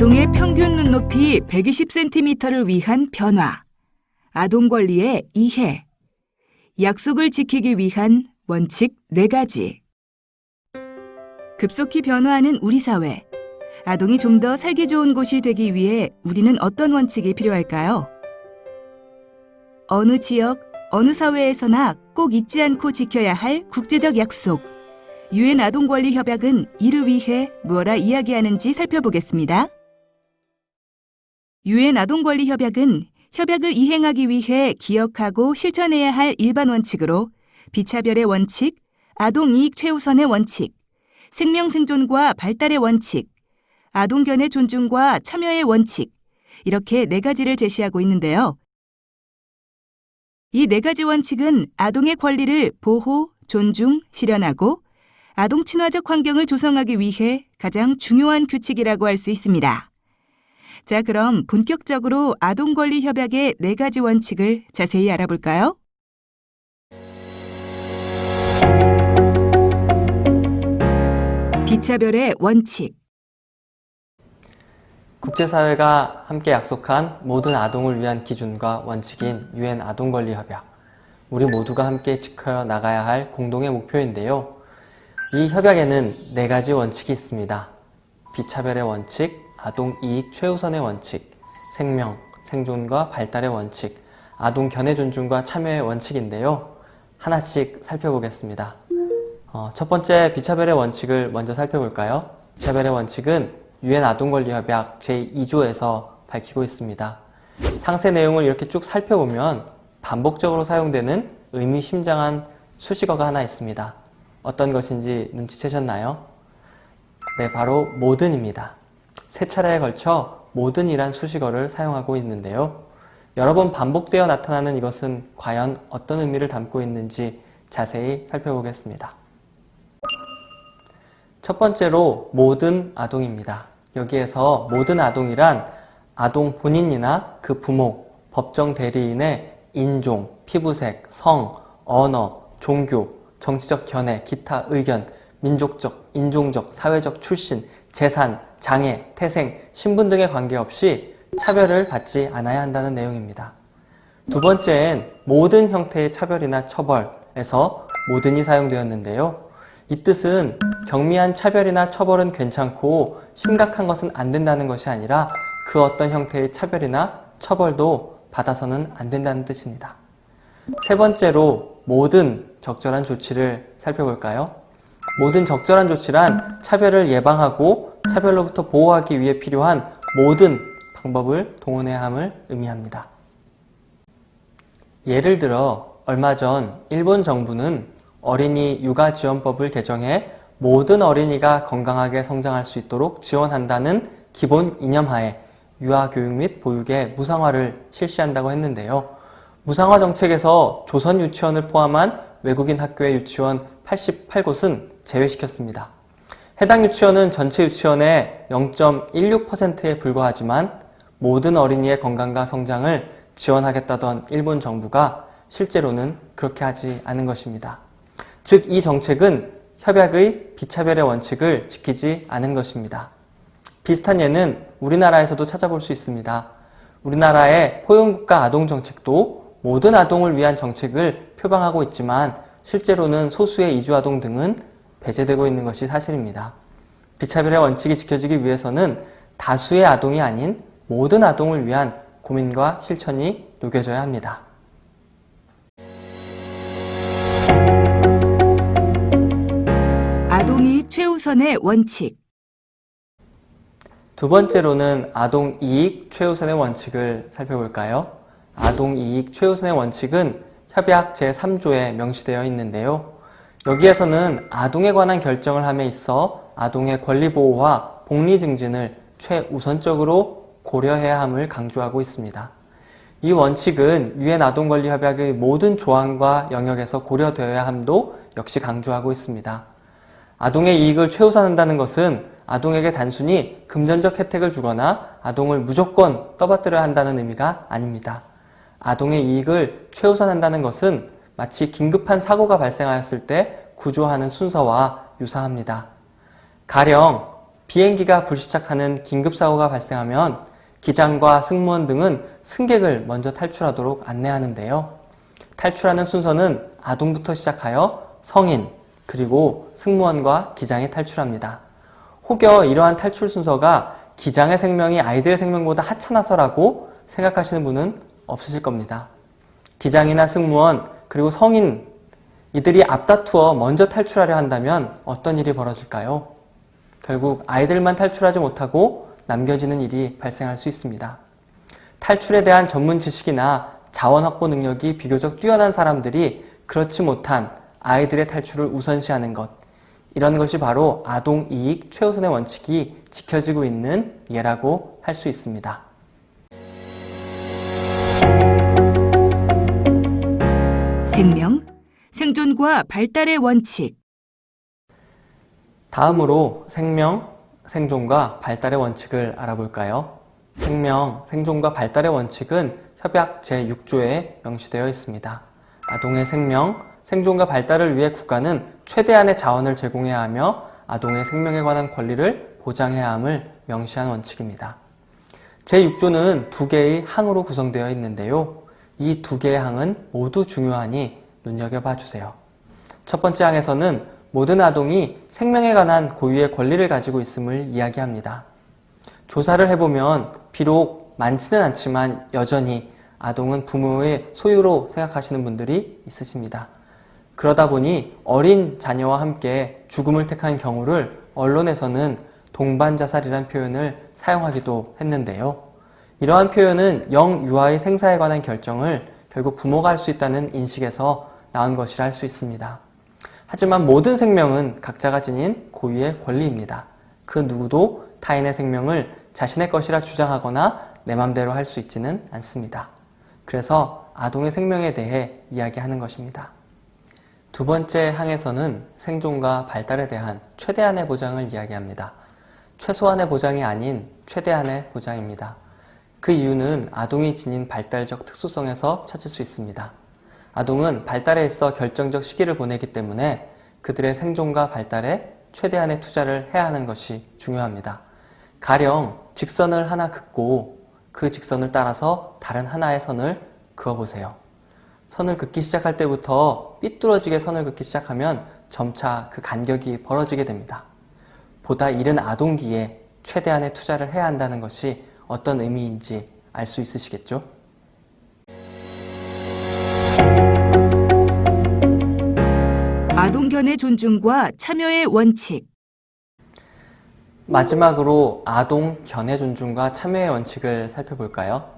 아동의 평균 눈높이 120cm를 위한 변화, 아동 권리의 이해, 약속을 지키기 위한 원칙 4가지. 급속히 변화하는 우리 사회, 아동이 좀 더 살기 좋은 곳이 되기 위해 우리는 어떤 원칙이 필요할까요? 어느 지역, 어느 사회에서나 꼭 잊지 않고 지켜야 할 국제적 약속, 유엔 아동권리협약은 이를 위해 무엇라 이야기하는지 살펴보겠습니다. 유엔 아동권리협약은 협약을 이행하기 위해 기억하고 실천해야 할 일반 원칙으로 비차별의 원칙, 아동 이익 최우선의 원칙, 생명 생존과 발달의 원칙, 아동 견해 존중과 참여의 원칙, 이렇게 4가지를 제시하고 있는데요. 이 4가지 원칙은 아동의 권리를 보호, 존중, 실현하고 아동 친화적 환경을 조성하기 위해 가장 중요한 규칙이라고 할 수 있습니다. 자, 그럼 본격적으로 아동권리협약의 4가지 원칙을 자세히 알아볼까요? 비차별의 원칙. 국제사회가 함께 약속한 모든 아동을 위한 기준과 원칙인 유엔 아동권리협약. 우리 모두가 함께 지켜 나가야 할 공동의 목표인데요. 이 협약에는 4가지 원칙이 있습니다. 비차별의 원칙, 아동 이익 최우선의 원칙, 생명, 생존과 발달의 원칙, 아동 견해 존중과 참여의 원칙인데요. 하나씩 살펴보겠습니다. 첫 번째 비차별의 원칙을 먼저 살펴볼까요? 비차별의 원칙은 유엔 아동권리협약 제2조에서 밝히고 있습니다. 상세 내용을 이렇게 쭉 살펴보면 반복적으로 사용되는 의미심장한 수식어가 하나 있습니다. 어떤 것인지 눈치채셨나요? 네, 바로 모든입니다. 3차례에 걸쳐 모든이란 수식어를 사용하고 있는데요. 여러 번 반복되어 나타나는 이것은 과연 어떤 의미를 담고 있는지 자세히 살펴보겠습니다. 첫 번째로 모든 아동입니다. 여기에서 모든 아동이란 아동 본인이나 그 부모, 법정 대리인의 인종, 피부색, 성, 언어, 종교, 정치적 견해, 기타 의견, 민족적, 인종적, 사회적 출신, 재산, 장애, 태생, 신분 등에 관계없이 차별을 받지 않아야 한다는 내용입니다. 두 번째엔 모든 형태의 차별이나 처벌에서 모든이 사용되었는데요. 이 뜻은 경미한 차별이나 처벌은 괜찮고 심각한 것은 안 된다는 것이 아니라 그 어떤 형태의 차별이나 처벌도 받아서는 안 된다는 뜻입니다. 세 번째로 모든 적절한 조치를 살펴볼까요? 모든 적절한 조치란 차별을 예방하고 차별로부터 보호하기 위해 필요한 모든 방법을 동원해야 함을 의미합니다. 예를 들어 얼마 전 일본 정부는 어린이 육아지원법을 개정해 모든 어린이가 건강하게 성장할 수 있도록 지원한다는 기본 이념하에 유아교육 및 보육의 무상화를 실시한다고 했는데요. 무상화 정책에서 조선 유치원을 포함한 외국인 학교의 유치원 88곳은 제외시켰습니다. 해당 유치원은 전체 유치원의 0.16%에 불과하지만 모든 어린이의 건강과 성장을 지원하겠다던 일본 정부가 실제로는 그렇게 하지 않은 것입니다. 즉, 이 정책은 협약의 비차별의 원칙을 지키지 않은 것입니다. 비슷한 예는 우리나라에서도 찾아볼 수 있습니다. 우리나라의 포용국가 아동정책도 모든 아동을 위한 정책을 표방하고 있지만 실제로는 소수의 이주아동 등은 배제되고 있는 것이 사실입니다. 비차별의 원칙이 지켜지기 위해서는 다수의 아동이 아닌 모든 아동을 위한 고민과 실천이 녹여져야 합니다. 아동 이익 최우선의 원칙. 두 번째로는 아동 이익 최우선의 원칙을 살펴볼까요? 아동 이익 최우선의 원칙은 협약 제3조에 명시되어 있는데요. 여기에서는 아동에 관한 결정을 함에 있어 아동의 권리 보호와 복리 증진을 최우선적으로 고려해야 함을 강조하고 있습니다. 이 원칙은 유엔 아동권리협약의 모든 조항과 영역에서 고려되어야 함도 역시 강조하고 있습니다. 아동의 이익을 최우선한다는 것은 아동에게 단순히 금전적 혜택을 주거나 아동을 무조건 떠받들어야 한다는 의미가 아닙니다. 아동의 이익을 최우선한다는 것은 마치 긴급한 사고가 발생하였을 때 구조하는 순서와 유사합니다. 가령 비행기가 불시착하는 긴급사고가 발생하면 기장과 승무원 등은 승객을 먼저 탈출하도록 안내하는데요. 탈출하는 순서는 아동부터 시작하여 성인, 그리고 승무원과 기장이 탈출합니다. 혹여 이러한 탈출 순서가 기장의 생명이 아이들의 생명보다 하찮아서라고 생각하시는 분은 없으실 겁니다. 기장이나 승무원, 그리고 성인, 이들이 앞다투어 먼저 탈출하려 한다면 어떤 일이 벌어질까요? 결국 아이들만 탈출하지 못하고 남겨지는 일이 발생할 수 있습니다. 탈출에 대한 전문 지식이나 자원 확보 능력이 비교적 뛰어난 사람들이 그렇지 못한 아이들의 탈출을 우선시하는 것, 이런 것이 바로 아동 이익 최우선의 원칙이 지켜지고 있는 예라고 할 수 있습니다. 생명, 생존과 발달의 원칙. 다음으로 생명, 생존과 발달의 원칙을 알아볼까요? 생명, 생존과 발달의 원칙은 협약 제6조에 명시되어 있습니다. 아동의 생명, 생존과 발달을 위해 국가는 최대한의 자원을 제공해야 하며 아동의 생명에 관한 권리를 보장해야 함을 명시한 원칙입니다. 제6조는 두 개의 항으로 구성되어 있는데요. 이 두 개의 항은 모두 중요하니 눈여겨봐 주세요. 첫 번째 항에서는 모든 아동이 생명에 관한 고유의 권리를 가지고 있음을 이야기합니다. 조사를 해보면 비록 많지는 않지만 여전히 아동은 부모의 소유로 생각하시는 분들이 있으십니다. 그러다 보니 어린 자녀와 함께 죽음을 택한 경우를 언론에서는 동반자살이라는 표현을 사용하기도 했는데요. 이러한 표현은 영유아의 생사에 관한 결정을 결국 부모가 할 수 있다는 인식에서 나온 것이라 할 수 있습니다. 하지만 모든 생명은 각자가 지닌 고유의 권리입니다. 그 누구도 타인의 생명을 자신의 것이라 주장하거나 내 맘대로 할 수 있지는 않습니다. 그래서 아동의 생명에 대해 이야기하는 것입니다. 두 번째 항에서는 생존과 발달에 대한 최대한의 보장을 이야기합니다. 최소한의 보장이 아닌 최대한의 보장입니다. 그 이유는 아동이 지닌 발달적 특수성에서 찾을 수 있습니다. 아동은 발달에 있어 결정적 시기를 보내기 때문에 그들의 생존과 발달에 최대한의 투자를 해야 하는 것이 중요합니다. 가령 직선을 하나 긋고 그 직선을 따라서 다른 하나의 선을 그어보세요. 선을 긋기 시작할 때부터 삐뚤어지게 선을 긋기 시작하면 점차 그 간격이 벌어지게 됩니다. 보다 이른 아동기에 최대한의 투자를 해야 한다는 것이 어떤 의미인지 알 수 있으시겠죠? 아동 견해 존중과 참여의 원칙. 마지막으로 아동 견해 존중과 참여의 원칙을 살펴볼까요?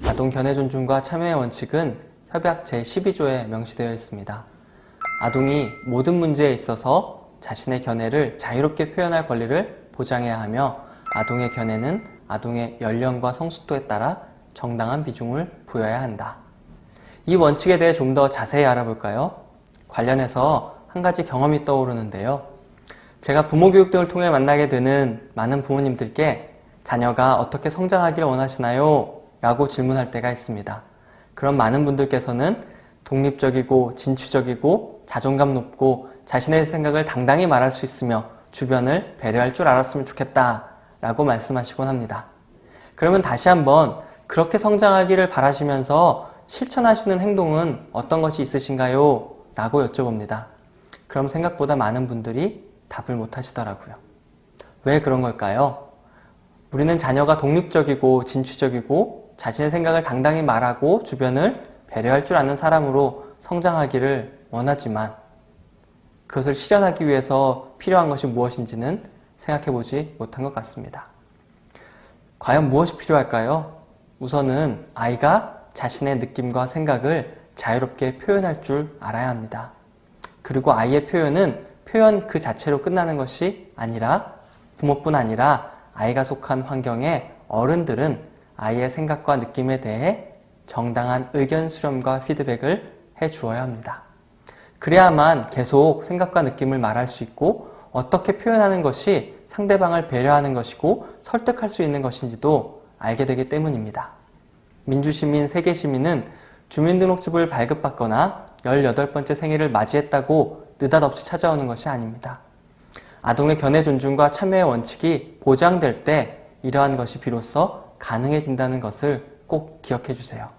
아동 견해 존중과 참여의 원칙은 협약 제12조에 명시되어 있습니다. 아동이 모든 문제에 있어서 자신의 견해를 자유롭게 표현할 권리를 보장해야 하며 아동의 견해는 아동의 연령과 성숙도에 따라 정당한 비중을 부여해야 한다. 이 원칙에 대해 좀 더 자세히 알아볼까요? 관련해서 한 가지 경험이 떠오르는데요. 제가 부모 교육 등을 통해 만나게 되는 많은 부모님들께 자녀가 어떻게 성장하기를 원하시나요? 라고 질문할 때가 있습니다. 그런 많은 분들께서는 독립적이고 진취적이고 자존감 높고 자신의 생각을 당당히 말할 수 있으며 주변을 배려할 줄 알았으면 좋겠다 라고 말씀하시곤 합니다. 그러면 다시 한번 그렇게 성장하기를 바라시면서 실천하시는 행동은 어떤 것이 있으신가요? 라고 여쭤봅니다. 그럼 생각보다 많은 분들이 답을 못 하시더라고요. 왜 그런 걸까요? 우리는 자녀가 독립적이고 진취적이고 자신의 생각을 당당히 말하고 주변을 배려할 줄 아는 사람으로 성장하기를 원하지만 그것을 실현하기 위해서 필요한 것이 무엇인지는 생각해보지 못한 것 같습니다. 과연 무엇이 필요할까요? 우선은 아이가 자신의 느낌과 생각을 자유롭게 표현할 줄 알아야 합니다. 그리고 아이의 표현은 표현 그 자체로 끝나는 것이 아니라 부모뿐 아니라 아이가 속한 환경의 어른들은 아이의 생각과 느낌에 대해 정당한 의견 수렴과 피드백을 해 주어야 합니다. 그래야만 계속 생각과 느낌을 말할 수 있고 어떻게 표현하는 것이 상대방을 배려하는 것이고 설득할 수 있는 것인지도 알게 되기 때문입니다. 민주시민, 세계시민은 주민등록집을 발급받거나 18번째 생일을 맞이했다고 느닷없이 찾아오는 것이 아닙니다. 아동의 견해 존중과 참여의 원칙이 보장될 때 이러한 것이 비로소 가능해진다는 것을 꼭 기억해 주세요.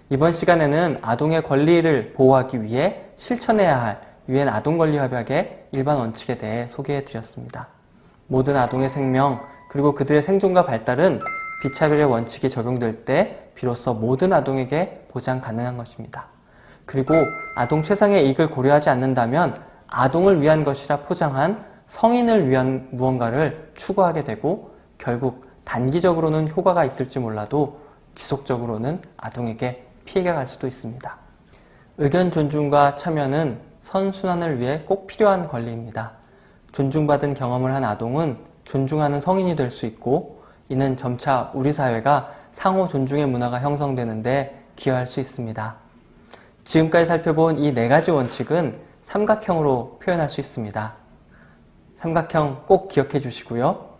이번 시간에는 아동의 권리를 보호하기 위해 실천해야 할 유엔 아동권리협약의 일반 원칙에 대해 소개해 드렸습니다. 모든 아동의 생명 그리고 그들의 생존과 발달은 비차별의 원칙이 적용될 때 비로소 모든 아동에게 보장 가능한 것입니다. 그리고 아동 최상의 이익을 고려하지 않는다면 아동을 위한 것이라 포장한 성인을 위한 무언가를 추구하게 되고 결국 단기적으로는 효과가 있을지 몰라도 지속적으로는 아동에게 피해가 갈 수도 있습니다. 의견 존중과 참여는 선순환을 위해 꼭 필요한 권리입니다. 존중받은 경험을 한 아동은 존중하는 성인이 될 수 있고 이는 점차 우리 사회가 상호 존중의 문화가 형성되는데 기여할 수 있습니다. 지금까지 살펴본 이 4가지 원칙은 삼각형으로 표현할 수 있습니다. 삼각형 꼭 기억해 주시고요.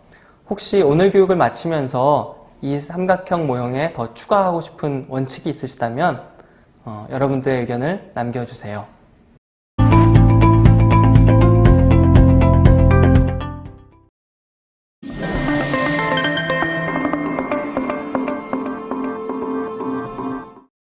혹시 오늘 교육을 마치면서 이 삼각형 모형에 더 추가하고 싶은 원칙이 있으시다면 여러분들의 의견을 남겨주세요.